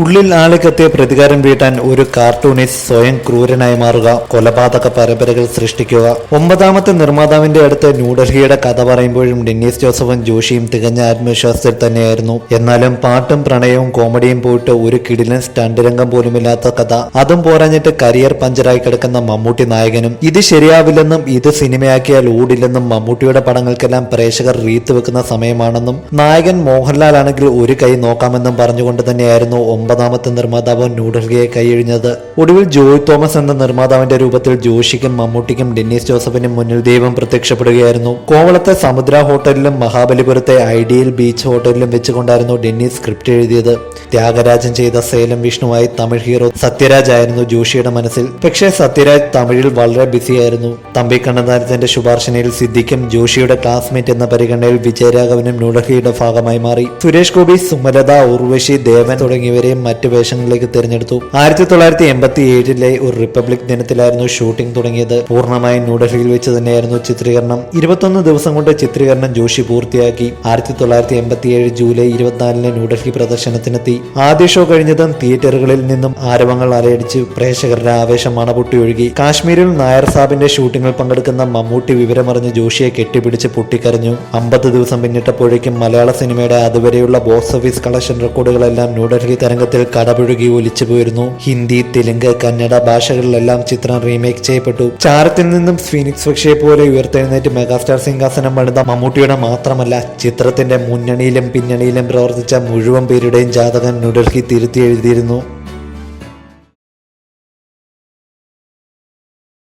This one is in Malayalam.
ഉള്ളിൽ ആളിക്കത്തിയ പ്രതികാരം വീട്ടാൻ ഒരു കാർട്ടൂണിസ്റ്റ് സ്വയം ക്രൂരനായി മാറുക, കൊലപാതക പരമ്പരകൾ സൃഷ്ടിക്കുക. 9ാമത്തെ നിർമ്മാതാവിന്റെ അടുത്ത് ന്യൂഡൽഹിയുടെ കഥ പറയുമ്പോഴും ഡെന്നീസ് ജോസഫും ജോഷിയും തികഞ്ഞ ആത്മവിശ്വാസത്തിൽ തന്നെയായിരുന്നു. എന്നാലും പാട്ടും പ്രണയവും കോമഡിയും പോയിട്ട് ഒരു കിടിലൻ സ്റ്റണ്ട് രംഗം പോലുമില്ലാത്ത കഥ, അതും പോരാഞ്ഞിട്ട് കരിയർ പഞ്ചറായി കിടക്കുന്ന മമ്മൂട്ടി നായകനും. ഇത് ശരിയാവില്ലെന്നും ഇത് സിനിമയാക്കിയാൽ ഓടില്ലെന്നും മമ്മൂട്ടിയുടെ പടങ്ങൾക്കെല്ലാം പ്രേക്ഷകർ റീത്ത് വെക്കുന്ന സമയമാണെന്നും നായകൻ മോഹൻലാൽ ആണെങ്കിൽ ഒരു കൈ നോക്കാമെന്നും പറഞ്ഞുകൊണ്ട് തന്നെയായിരുന്നു 9ാമത്തെ നിർമ്മാതാവ് ന്യൂഡൽഹിയെ കൈയൊഴിഞ്ഞത്. ഒടുവിൽ ജോയ് തോമസ് എന്ന നിർമ്മാതാവിന്റെ രൂപത്തിൽ ജോഷിക്കും മമ്മൂട്ടിക്കും ഡെന്നീസ് ജോസഫിനും മുന്നിൽ ദൈവം പ്രത്യക്ഷപ്പെടുകയായിരുന്നു. കോവളത്തെ സമുദ്ര ഹോട്ടലിലും മഹാബലിപുരത്തെ ഐഡിയൽ ബീച്ച് ഹോട്ടലിലും വെച്ചുകൊണ്ടായിരുന്നു ഡെന്നീസ് സ്ക്രിപ്റ്റ് എഴുതിയത്. ത്യാഗരാജൻ ചെയ്ത സേലം വിഷ്ണുവായി തമിഴ് ഹീറോ സത്യരാജ് ആയിരുന്നു ജോഷിയുടെ മനസ്സിൽ. പക്ഷേ സത്യരാജ് തമിഴിൽ വളരെ ബിസിയായിരുന്നു. തമ്പി കണ്ണന്താനത്തിന്റെ ശുപാർശനയിൽ സിദ്ദിഖും ജോഷിയുടെ ക്ലാസ്മേറ്റ് എന്ന പരിഗണനയിൽ വിജയരാഘവനും ന്യൂഡൽഹിയുടെ ഭാഗമായി മാറി. സുരേഷ് ഗോപി, സുമലത, ഉർവശി, ദേവൻ തുടങ്ങിയവരെയും മറ്റു വേഷങ്ങളിലേക്ക് തിരഞ്ഞെടുത്തു. 1987 ഒരു റിപ്പബ്ലിക് ദിനത്തിലായിരുന്നു ഷൂട്ടിംഗ് തുടങ്ങിയത്. പൂർണ്ണമായും ന്യൂഡൽഹിയിൽ വെച്ച് തന്നെയായിരുന്നു ചിത്രീകരണം. 21 ദിവസം കൊണ്ട് ചിത്രീകരണം ജോഷി പൂർത്തിയാക്കി. 1987 ജൂലൈ 24 ന്യൂഡൽഹി പ്രദർശനത്തിനെത്തി. ആദ്യ ഷോ കഴിഞ്ഞതും തിയേറ്ററുകളിൽ നിന്നും ആരവങ്ങൾ അലയടിച്ച് പ്രേക്ഷകരുടെ ആവേശം മണപൊട്ടി ഒഴുകി. കാശ്മീരിൽ നായർ സാബിന്റെ ഷൂട്ടിങ്ങിൽ പങ്കെടുക്കുന്ന മമ്മൂട്ടി വിവരമറിഞ്ഞ് ജോഷിയെ കെട്ടിപ്പിടിച്ച് പൊട്ടിക്കരഞ്ഞു. 50 ദിവസം പിന്നിട്ടപ്പോഴേക്കും മലയാള സിനിമയുടെ അതുവരെയുള്ള ബോക്സ് ഓഫീസ് കളക്ഷൻ റെക്കോർഡുകളെല്ലാം ന്യൂഡൽഹി തരംഗത്തിൽ കടപുഴുകി ഒലിച്ചു പോയിരുന്നു. ഹിന്ദി, തെലുങ്ക്, കന്നഡ ഭാഷകളിലെല്ലാം ചിത്രം റീമേക്ക് ചെയ്യപ്പെട്ടു. ചാരത്തിൽ നിന്നും ഫീനിക്സ് പക്ഷിയെ പോലെ ഉയർത്തെഴുന്നേറ്റ് മെഗാസ്റ്റാർ സിംഹാസനം പണിത മമ്മൂട്ടിയുടെ മാത്രമല്ല, ചിത്രത്തിന്റെ മുന്നണിയിലും പിന്നണിയിലും പ്രവർത്തിച്ച മുഴുവൻ പേരുടെയും ജാതകം ന്യൂഡൽഹി തിരുത്തി എഴുതിയിരുന്നു.